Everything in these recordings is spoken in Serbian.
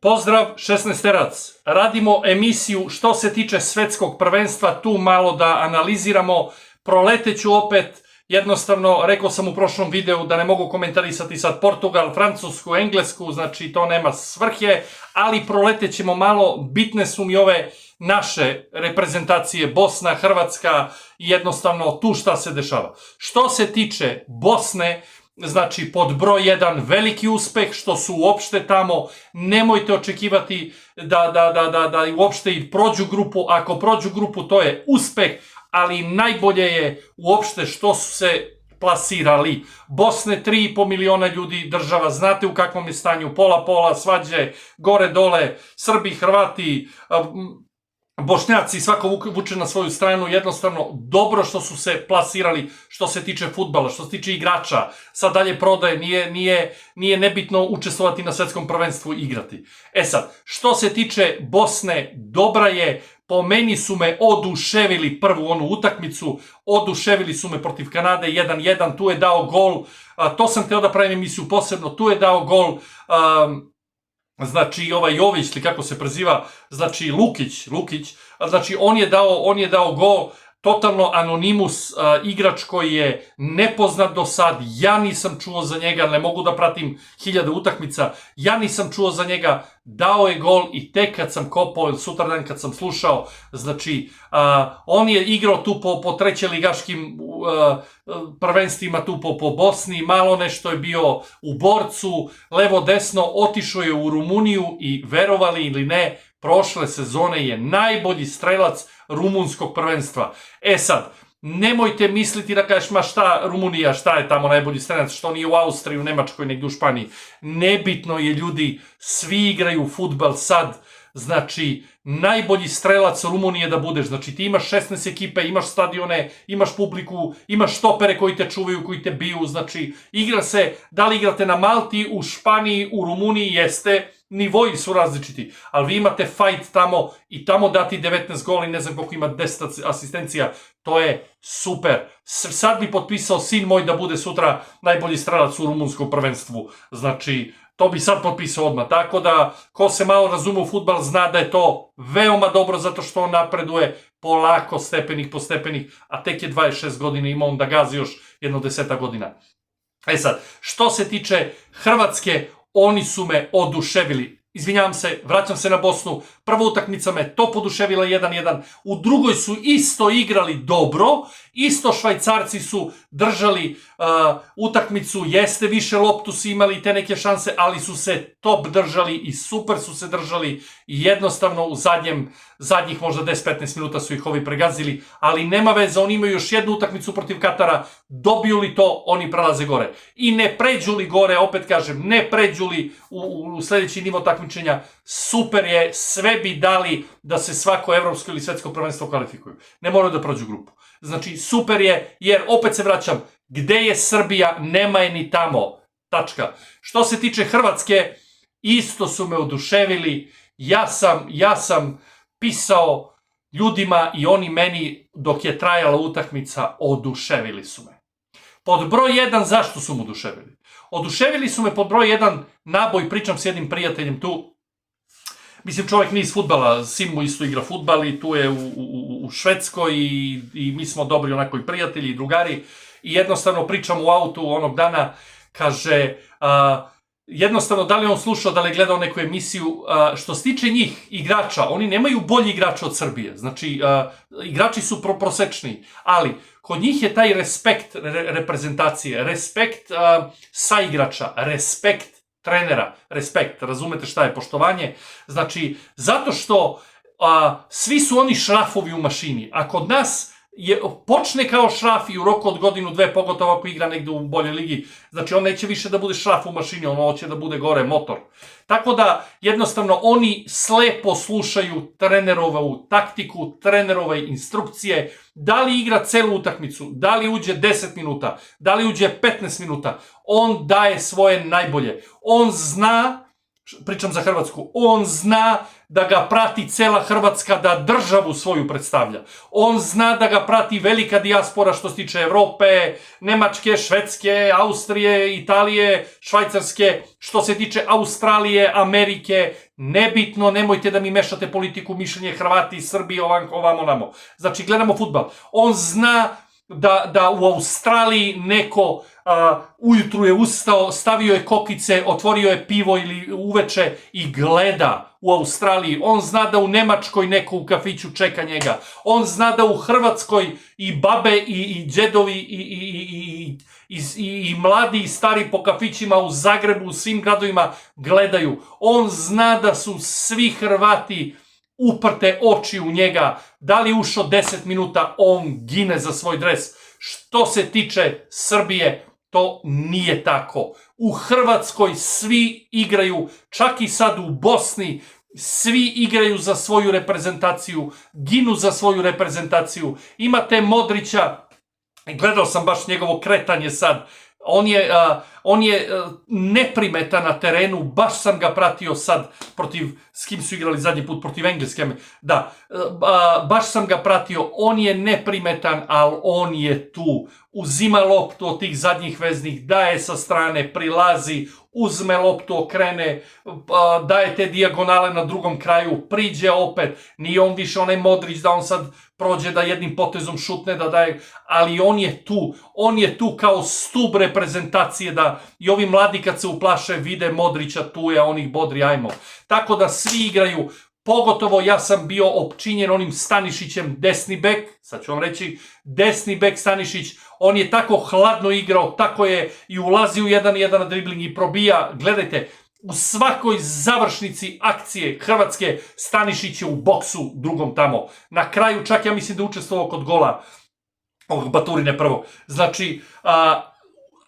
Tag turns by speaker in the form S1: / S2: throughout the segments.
S1: Pozdrav 16-terac. Radimo emisiju što se tiče svetskog prvenstva, tu malo da analiziramo. Proleteću opet, jednostavno, rekao sam u prošlom videu da ne mogu komentarisati sad Portugal, Francusku, Englesku, znači to nema svrhe, ali proletećemo malo, bitne su mi ove naše reprezentacije, Bosna, Hrvatska i jednostavno tu šta se dešava. Što se tiče Bosne, znači pod broj 1 veliki uspeh što su uopšte tamo, nemojte očekivati da uopšte i prođu grupu, ako prođu grupu to je uspeh, ali najbolje je uopšte što su se plasirali. Bosne 3,5 miliona ljudi, država, znate u kakvom je stanju, pola, svađe, gore, dole, Srbi, Hrvati, Bošnjaci, svako vuče na svoju stranu, jednostavno dobro što su se plasirali što se tiče fudbala, što se tiče igrača, sad dalje prodaje, nije nebitno učestvovati na svetskom prvenstvu i igrati. E sad, što se tiče Bosne, dobra je, po meni su me oduševili prvu onu utakmicu, oduševili su me protiv Kanade 1-1, tu je dao gol, to sam hteo da pravim emisiju posebno, tu je dao gol, znači ovaj Jović, ili kako se preziva, znači Lukić, znači on je dao gol, totalno anonimus, igrač koji je nepoznat do sad, ja nisam čuo za njega, ne mogu da pratim 1000 utakmica, ja nisam čuo za njega, dao je gol i tek kad sam kopao, ili sutradan kad sam slušao, znači on je igrao tu po trećeligaškim prvenstvima tu po Bosni, malo nešto je bio u borcu, levo desno, otišao je u Rumuniju i verovali ili ne, prošle sezone je najbolji strelac rumunskog prvenstva. E sad, nemojte misliti da kažeš, ma šta Rumunija, šta je tamo najbolji strelac, što nije u Austriji, u Nemačkoj, negdje u Španiji. Nebitno je, ljudi, svi igraju fudbal sad, znači, najbolji strelac Rumunije da budeš, znači ti imaš 16 ekipe, imaš stadione, imaš publiku, imaš štopere koji te čuvaju, koji te biju, znači igra se, da li igrate na Malti, u Španiji, u Rumuniji, jeste, nivoji su različiti, ali vi imate fight tamo i tamo dati 19 gola i ne znam koliko ima 10 asistencija, to je super. Sad bi potpisao sin moj da bude sutra najbolji strelac u rumunskom prvenstvu, znači to bi sad potpisao odmah, tako da ko se malo razume u fudbal zna da je to veoma dobro zato što on napreduje polako, stepenih po stepenih, a tek je 26 godina, ima on da gazi još jedno 10 godina. E sad, što se tiče Hrvatske, oni su me oduševili. Izvinjavam se, vraćam se na Bosnu, prva utakmica me to poduševila 1-1, u drugoj su isto igrali dobro, isto Švajcarci su držali utakmicu, jeste više loptu su imali te neke šanse, ali su se top držali i super su se držali i jednostavno u zadnjih možda 10-15 minuta su ih ovi pregazili, ali nema veze, oni imaju još jednu utakmicu protiv Katara, dobiju li to, oni prelaze gore. I ne pređu li gore, opet kažem, ne pređu li u sljedeći nivo takmičenja, super je, sve bi dali da se svako evropsko ili svetsko prvenstvo kvalifikuju. Ne moraju da prođu grupu. Znači, super je, jer opet se vraćam, gde je Srbija, nema je ni tamo. Tačka. Što se tiče Hrvatske, isto su me oduševili. Ja sam pisao ljudima i oni meni, dok je trajala utakmica, oduševili su me. Pod broj 1, zašto su me oduševili? Oduševili su me pod broj 1 naboj, pričam s jednim prijateljem tu. Mislim, čovjek nije iz fudbala, sin mu isto igra fudbal i tu je u Švedskoj i mi smo dobri onako i prijatelji i drugari i jednostavno pričam u autu onog dana, kaže, jednostavno da li on slušao, da li je gledao neku emisiju, što se tiče njih, igrača, oni nemaju bolji igrača od Srbije, znači igrači su prosečni, ali kod njih je taj respekt reprezentacije, respekt saigrača, respekt trenera, respekt, razumete šta je poštovanje, znači zato što svi su oni šrafovi u mašini, a kod nas počne kao šraf i u roku od godinu, dve, pogotovo ako igra negde u boljoj ligi, znači on neće više da bude šraf u mašini, on hoće da bude gore motor. Tako da jednostavno oni slepo slušaju trenerovu taktiku, trenerove instrukcije, da li igra celu utakmicu, da li uđe 10 minuta, da li uđe 15 minuta, on daje svoje najbolje. On zna pričam za Hrvatsku, on zna da ga prati cela Hrvatska, da državu svoju predstavlja. On zna da ga prati velika dijaspora što se tiče Evrope, Nemačke, Švedske, Austrije, Italije, Švajcarske, što se tiče Australije, Amerike, nebitno, nemojte da mi mešate politiku, mišljenje Hrvati, Srbi, ovamo namo. Znači, gledamo fudbal. On zna da u Australiji neko ujutru je ustao, stavio je kokice, otvorio je pivo ili uveče i gleda u Australiji. On zna da u Nemačkoj neko u kafiću čeka njega. On zna da u Hrvatskoj i babe i džedovi i mladi i stari po kafićima u Zagrebu, u svim gradovima gledaju. On zna da su svi Hrvati uprte oči u njega. Da li ušao 10 minuta, on gine za svoj dres. Što se tiče Srbije, to nije tako. U Hrvatskoj svi igraju, čak i sad u Bosni, svi igraju za svoju reprezentaciju, ginu za svoju reprezentaciju. Imate Modrića, gledao sam baš njegovo kretanje sad, on je neprimetan na terenu, baš sam ga pratio sad s kim su igrali zadnji put, protiv Engleske, da, baš sam ga pratio, on je neprimetan, ali on je tu, uzima loptu od tih zadnjih veznih, daje sa strane, prilazi, uzme loptu, okrene, daje te dijagonale na drugom kraju, priđe opet, nije on više onaj Modrić da on sad prođe da jednim potezom šutne, da daje, ali on je tu kao stub reprezentacije da i ovi mladi kad se uplaše vide Modrića tu je, on ih bodri, ajmo. Tako da svi igraju, pogotovo ja sam bio opčinjen onim Stanišićem, desni bek, sad ću vam reći, desni bek Stanišić, on je tako hladno igrao, tako je i ulazi u 1-1 na dribling i probija, gledajte, u svakoj završnici akcije Hrvatske Stanišić je u boksu drugom tamo. Na kraju čak ja mislim da učestvovao kod gola ovog Baturine prvog. Znači,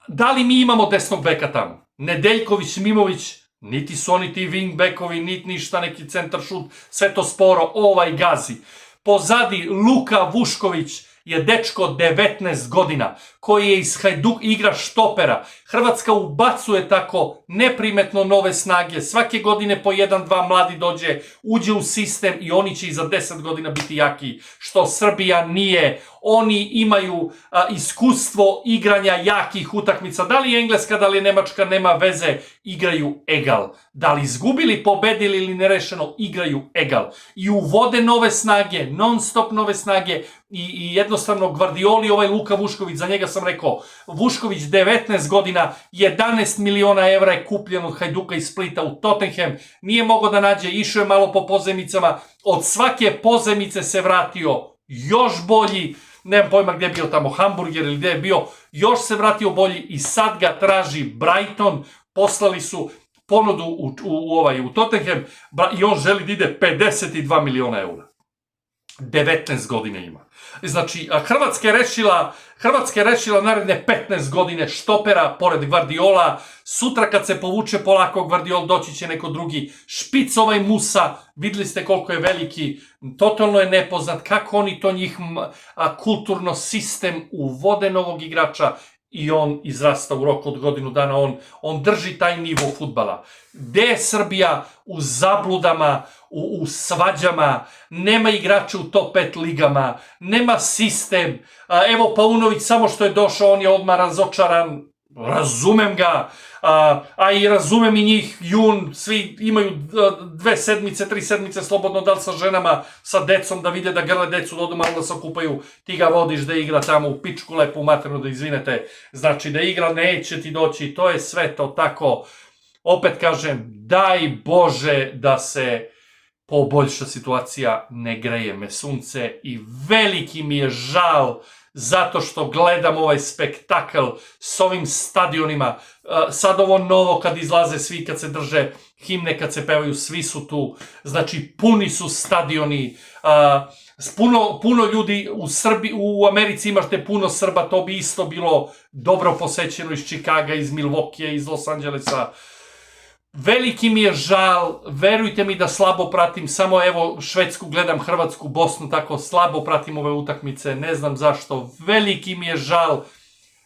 S1: da li mi imamo desnog beka tamo? Nedeljković, Mimović, niti su oni ti wing backovi, niti ništa, neki centar šut, sve to sporo, gazi. Pozadi Luka Vušković je dečko 19 godina, koji je iz Hajduk igra štopera. Hrvatska ubacuje tako neprimetno nove snage, svake godine po 1-2 mladi dođe, uđe u sistem i oni će i za 10 godina biti jaki, što Srbija nije. Oni imaju iskustvo igranja jakih utakmica. Da li je Engleska, da li je Nemačka, nema veze, igraju egal. Da li izgubili, pobedili ili nerešeno, igraju egal. I uvode nove snage, non stop nove snage i jednostavno Gvardioli, ovaj Luka Vušković, za njega sam rekao, Vušković 19 godina, 11 miliona evra je kupljen od Hajduka iz Splita u Tottenham, nije mogao da nađe, išao je malo po pozemicama, od svake pozemice se vratio još bolji, nemam pojma gdje je bio tamo, Hamburger ili gdje je bio, još se vratio bolji i sad ga traži Brighton, poslali su ponudu u Tottenham i on želi da ide 52 miliona eura. 19 godina ima. Znači, Hrvatska je rešila naredne 15 godine štopera pored Gvardiola. Sutra kad se povuče polako Gvardiol, doći će neko drugi. Špic ovaj Musa, videli ste koliko je veliki, totalno je nepoznat, kako oni to njih kulturno sistem uvode novog igrača i on izrasta u roku od godinu dana, on drži taj nivo fudbala. Gde je Srbija? U zabludama, u svađama, nema igrača u top 5 ligama, nema sistem, evo Paunović samo što je došao, on je odmah razočaran, razumem ga, a i razumem i njih, jun, svi imaju 2 sedmice, 3 sedmice slobodno, da li sa ženama, sa decom, da vide da grle decu, da odu malo da se okupaju, ti ga vodiš da igra tamo u pičku lepu maternu, da izvinete, znači da igra neće ti doći, to je sve to tako, opet kažem, daj Bože da se poboljša situacija, ne greje me sunce i veliki mi je žal zato što gledam ovaj spektakl s ovim stadionima, sad ovo novo kad izlaze svi, kad se drže himne, kad se pevaju, svi su tu, znači puni su stadioni, puno ljudi u Americi imate puno Srba, to bi isto bilo dobro posećeno iz Čikaga, iz Milvokija, iz Los Angelesa. Veliki mi je žal, verujte mi da slabo pratim, samo evo Švedsku gledam, Hrvatsku, Bosnu, tako slabo pratim ove utakmice, ne znam zašto, veliki mi je žal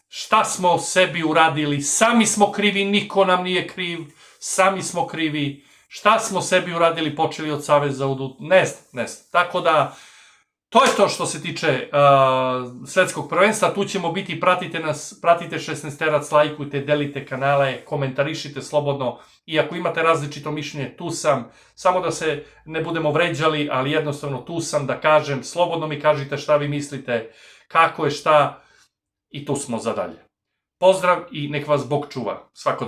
S1: šta smo sebi uradili, sami smo krivi, niko nam nije kriv, sami smo krivi, šta smo sebi uradili, počeli od Saveza, ne znam. Tako da, to je to što se tiče svetskog prvenstva, tu ćemo biti, pratite nas, pratite 16terac, lajkujte, delite kanale, komentarišite slobodno i ako imate različito mišljenje, tu sam, samo da se ne budemo vređali, ali jednostavno tu sam da kažem, slobodno mi kažite šta vi mislite, kako je šta i tu smo za dalje. Pozdrav i nek vas Bog čuva. Svako